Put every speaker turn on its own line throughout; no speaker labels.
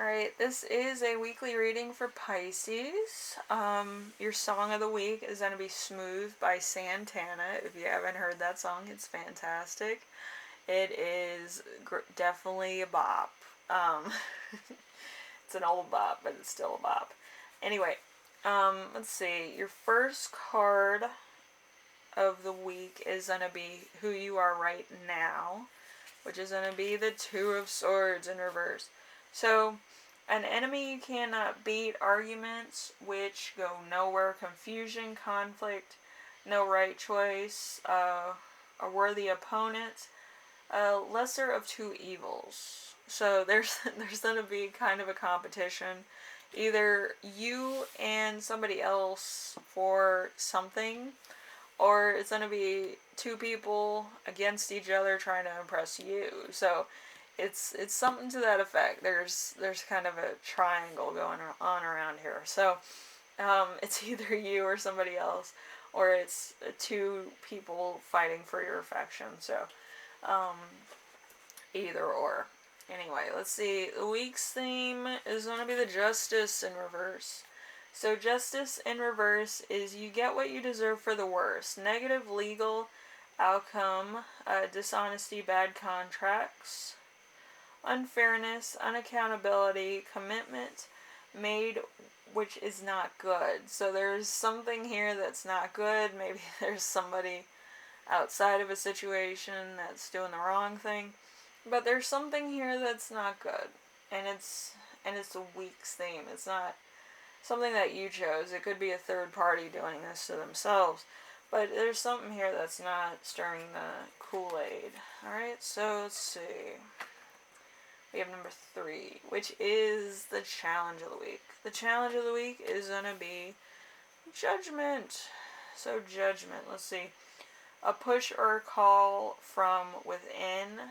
Alright, this is a weekly reading for Pisces. Your song of the week is going to be Smooth by Santana. If you haven't heard that song, it's fantastic. It is definitely a bop. It's an old bop, but it's still a bop. Anyway, let's see. Your first card of the week is going to be who you are right now, which is going to be the Two of Swords in reverse. So, an enemy you cannot beat, arguments which go nowhere, confusion, conflict, no right choice, a worthy opponent, lesser of two evils. So there's going to be kind of a competition, either you and somebody else for something, or it's going to be two people against each other trying to impress you. So it's something to that effect. There's kind of a triangle going on around here. So it's either you or somebody else, or it's two people fighting for your affection. So either or. Anyway, let's see. The week's theme is going to be the Justice in reverse. So justice in reverse is you get what you deserve for the worst. Negative legal outcome, dishonesty, bad contracts, unfairness, unaccountability, commitment made which is not good. So there's something here that's not good. Maybe there's somebody outside of a situation that's doing the wrong thing. But there's something here that's not good. And it's a week's theme. It's not something that you chose. It could be a third party doing this to themselves. But there's something here that's not stirring the Kool-Aid. Alright, so let's see. We have number 3, which is the challenge of the week. The challenge of the week is going to be judgment. So judgment, let's see. A push or a call from within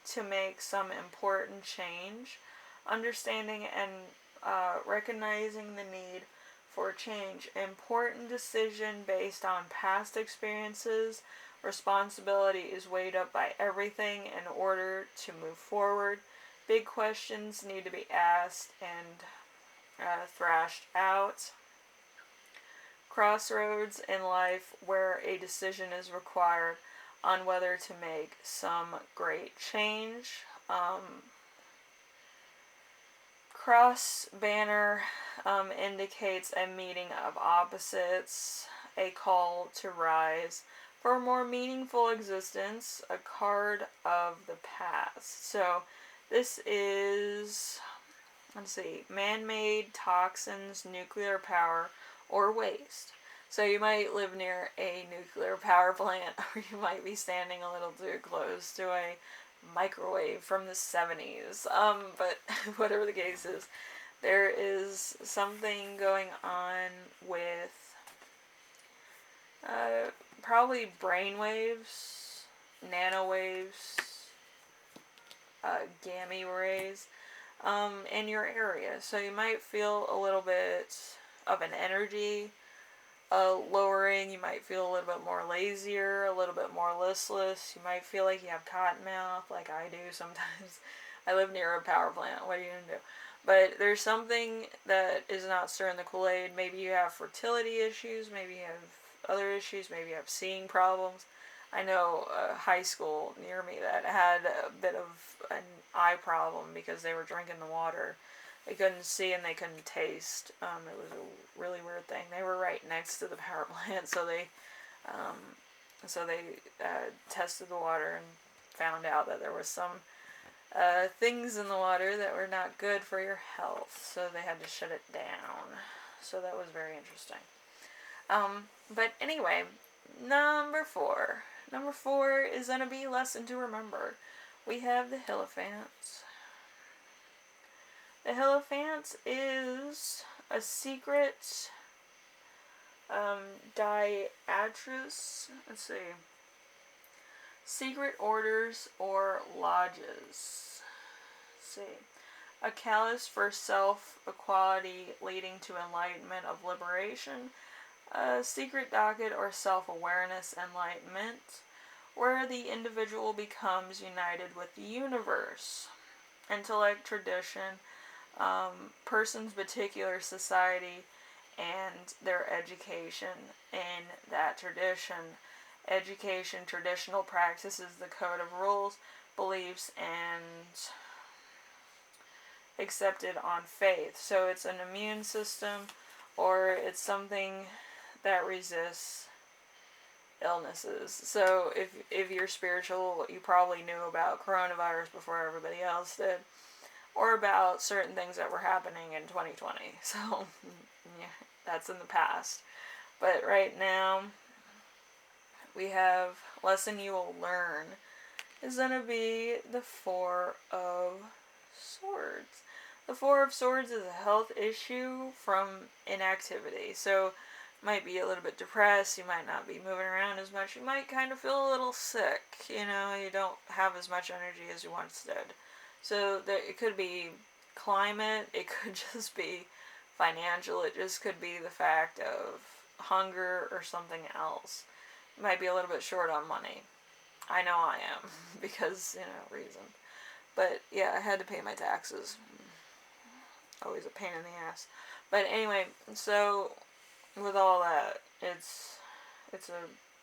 to make some important change. Understanding and recognizing the need for change. Important decision based on past experiences. Responsibility is weighed up by everything in order to move forward. Big questions need to be asked and thrashed out. Crossroads in life where a decision is required on whether to make some great change. Cross banner indicates a meeting of opposites, a call to rise for a more meaningful existence, a card of the past. So this is, let's see, man-made toxins, nuclear power, or waste. So you might live near a nuclear power plant, or you might be standing a little too close to a microwave from the 70s. But whatever the case is, there is something going on with probably brainwaves, nanowaves, gamma rays in your area. So you might feel a little bit of an energy lowering. You might feel a little bit more lazier, a little bit more listless. You might feel like you have cotton mouth, like I do sometimes. I live near a power plant. What are you going to do? But there's something that is not stirring the Kool-Aid. Maybe you have fertility issues. Maybe you have other issues. Maybe you have seeing problems. I know a high school near me that had a bit of an eye problem because they were drinking the water. They couldn't see and they couldn't taste. It was a really weird thing. They were right next to the power plant, so they tested the water and found out that there was some things in the water that were not good for your health. So they had to shut it down. So that was very interesting. But anyway, number 4. Number 4 is going to be lesson to remember. We have the Hierophant. The Hierophant is a secret diatrus. Let's see. Secret orders or lodges. Let's see. A callous for self-equality leading to enlightenment of liberation. A secret docket or self-awareness enlightenment, where the individual becomes united with the universe. Intellect, tradition, person's particular society and their education in that tradition. Education, traditional practices, the code of rules, beliefs, and accepted on faith. So it's an immune system, or it's something that resists illnesses. So if you're spiritual, you probably knew about coronavirus before everybody else did, or about certain things that were happening in 2020. So yeah, that's in the past. But right now, we have lesson you will learn is going to be the Four of Swords. The Four of Swords is a health issue from inactivity. So might be a little bit depressed, you might not be moving around as much, you might kind of feel a little sick, you know, you don't have as much energy as you once did. So it could be climate, it could just be financial, it just could be the fact of hunger or something else. You might be a little bit short on money. I know I am, because, you know, reason. But yeah, I had to pay my taxes. Always a pain in the ass. But anyway, so with all that, it's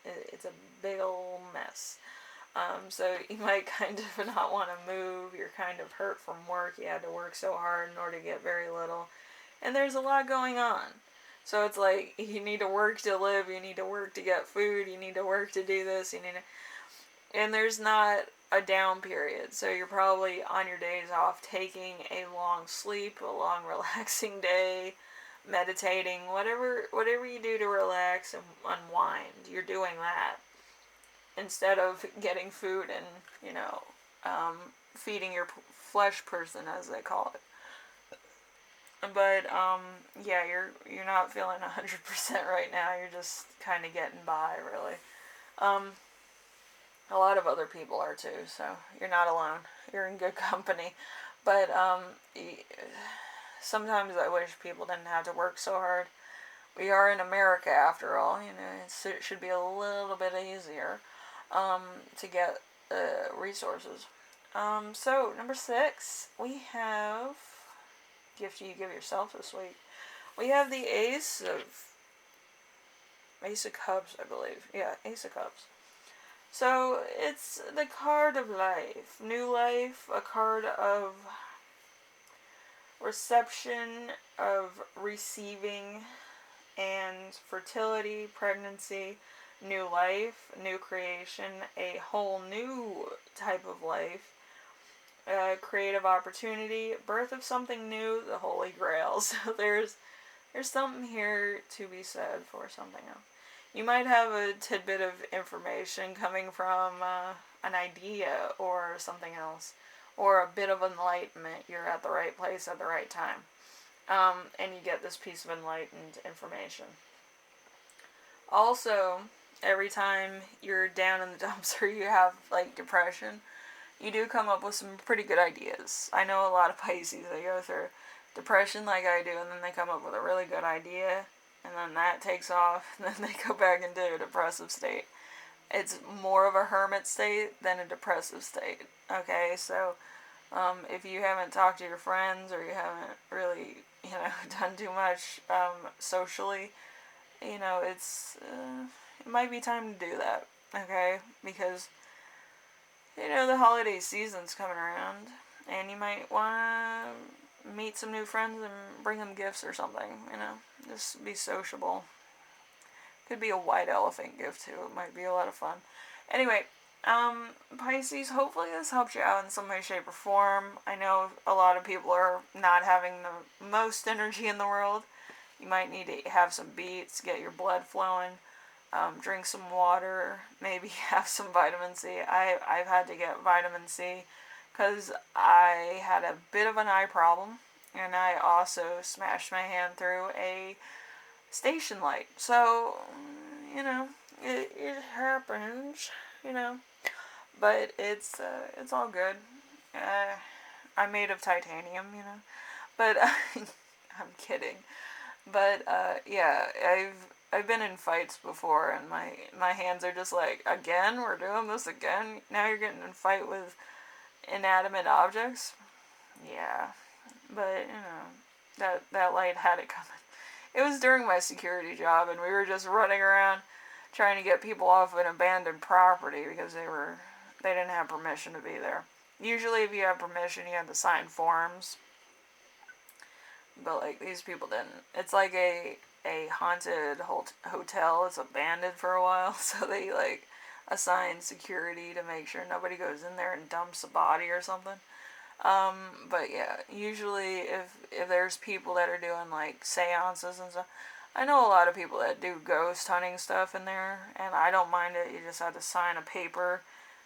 a big old mess. So you might kind of not want to move. You're kind of hurt from work. You had to work so hard in order to get very little, and there's a lot going on. So it's like you need to work to live. You need to work to get food. You need to work to do this. You need to, and there's not a down period. So you're probably on your days off taking a long sleep, a long relaxing day, meditating, whatever you do to relax and unwind, you're doing that instead of getting food and, you know, feeding your flesh person, as they call it. But yeah, you're not feeling 100% right now. You're just kind of getting by, really. A lot of other people are too, so you're not alone. You're in good company. But sometimes I wish people didn't have to work so hard. We are in America, after all. You know, it should be a little bit easier to get resources. So, number 6, we have gift you give yourself this week. We have the Ace of Cups, I believe. Yeah, Ace of Cups. So, it's the card of life. New life, a card of reception, of receiving, and fertility, pregnancy, new life, new creation, a whole new type of life, creative opportunity, birth of something new, the Holy Grail. So there's something here to be said for something else. You might have a tidbit of information coming from an idea or something else, or a bit of enlightenment. You're at the right place at the right time. And you get this piece of enlightened information. Also, every time you're down in the dumps or you have, like, depression, you do come up with some pretty good ideas. I know a lot of Pisces, they go through depression like I do, and then they come up with a really good idea, and then that takes off, and then they go back into a depressive state. It's more of a hermit state than a depressive state. Okay, so if you haven't talked to your friends, or you haven't really, you know, done too much socially, you know, it might be time to do that. Okay, because, you know, the holiday season's coming around, and you might want to meet some new friends and bring them gifts or something. You know, just be sociable. Could be a white elephant gift too. It might be a lot of fun. Anyway, Pisces, hopefully this helps you out in some way, shape, or form. I know a lot of people are not having the most energy in the world. You might need to have some beets, get your blood flowing, drink some water, maybe have some vitamin C. I've had to get vitamin C because I had a bit of an eye problem, and I also smashed my hand through a station light. So, you know, it happens, you know, but it's all good. I'm made of titanium, you know, but I'm kidding. But yeah, I've been in fights before, and my hands are just like, again, we're doing this again. Now you're getting in a fight with inanimate objects. Yeah, But, that light had it coming. It was during my security job, and we were just running around trying to get people off an abandoned property because they didn't have permission to be there. Usually if you have permission, you have to sign forms. But, like, these people didn't. It's like a haunted hotel. It's abandoned for a while, so they, like, assign security to make sure nobody goes in there and dumps a body or something. But yeah, usually if there's people that are doing, like, seances and stuff, I know a lot of people that do ghost hunting stuff in there, and I don't mind it. You just have to sign a paper,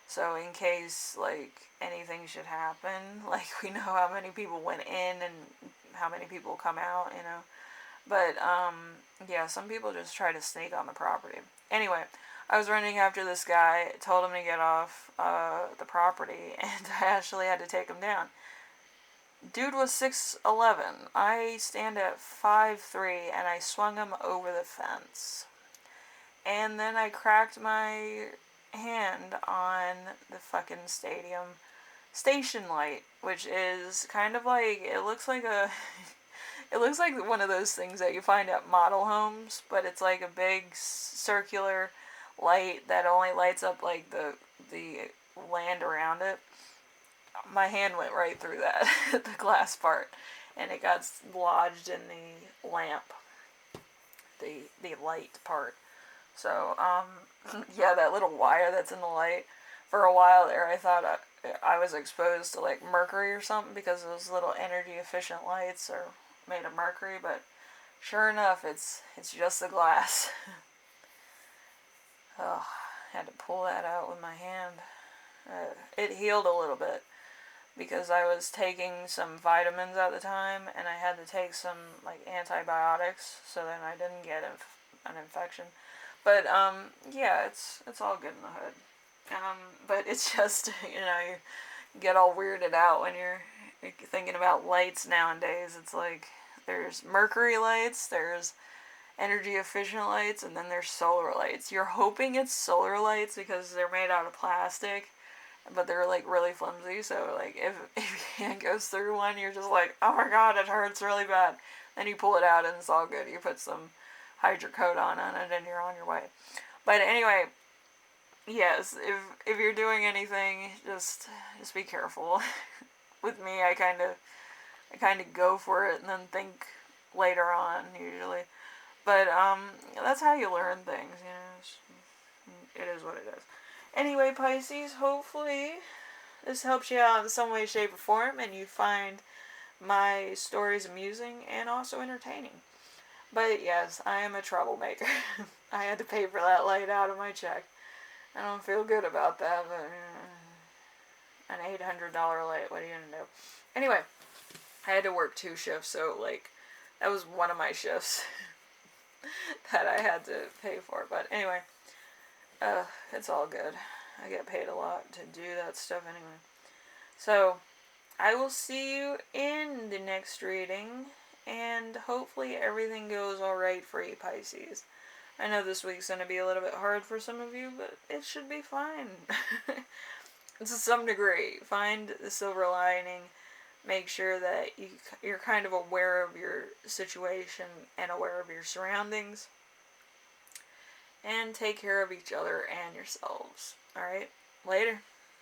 so in case, like, anything should happen, like, we know how many people went in and how many people come out, But, yeah, some people just try to sneak on the property. Anyway, I was running after this guy, told him to get off the property, and I actually had to take him down. Dude was 6'11". I stand at 5'3", and I swung him over the fence. And then I cracked my hand on the fucking stadium station light, which is kind of like, it looks like one of those things that you find at model homes, but it's like a big circular light that only lights up, like, the land around it. My hand went right through that, the glass part, and it got lodged in the lamp, the light part. So, yeah, that little wire that's in the light, for a while there I thought I was exposed to, like, mercury or something, because those little energy efficient lights are made of mercury, but sure enough, it's just the glass. Oh, I had to pull that out with my hand. It healed a little bit, because I was taking some vitamins at the time, and I had to take some, like, antibiotics, so then I didn't get an infection. But, yeah, it's all good in the hood. But it's just, you get all weirded out when you're thinking about lights nowadays. It's like, there's mercury lights, there's energy efficient lights, and then there's solar lights. You're hoping it's solar lights because they're made out of plastic, but they're, like, really flimsy, so, like, if your hand goes through one, you're just like, oh my god, it hurts really bad. Then you pull it out and it's all good. You put some hydrocodone on it and you're on your way. But anyway, yes, if you're doing anything, just be careful. With me, I kind of go for it and then think later on, usually. But, that's how you learn things, It is what it is. Anyway, Pisces, hopefully this helps you out in some way, shape, or form, and you find my stories amusing and also entertaining. But yes, I am a troublemaker. I had to pay for that light out of my check. I don't feel good about that, but an $800 light, what are you gonna do? Anyway, I had to work 2 shifts, so, like, that was one of my shifts that I had to pay for. But anyway, it's all good. I get paid a lot to do that stuff anyway. So, I will see you in the next reading, and hopefully everything goes alright for you, Pisces. I know this week's going to be a little bit hard for some of you, but it should be fine. To some degree. Find the silver lining. Make sure that you're kind of aware of your situation and aware of your surroundings. And take care of each other and yourselves. Alright? Later.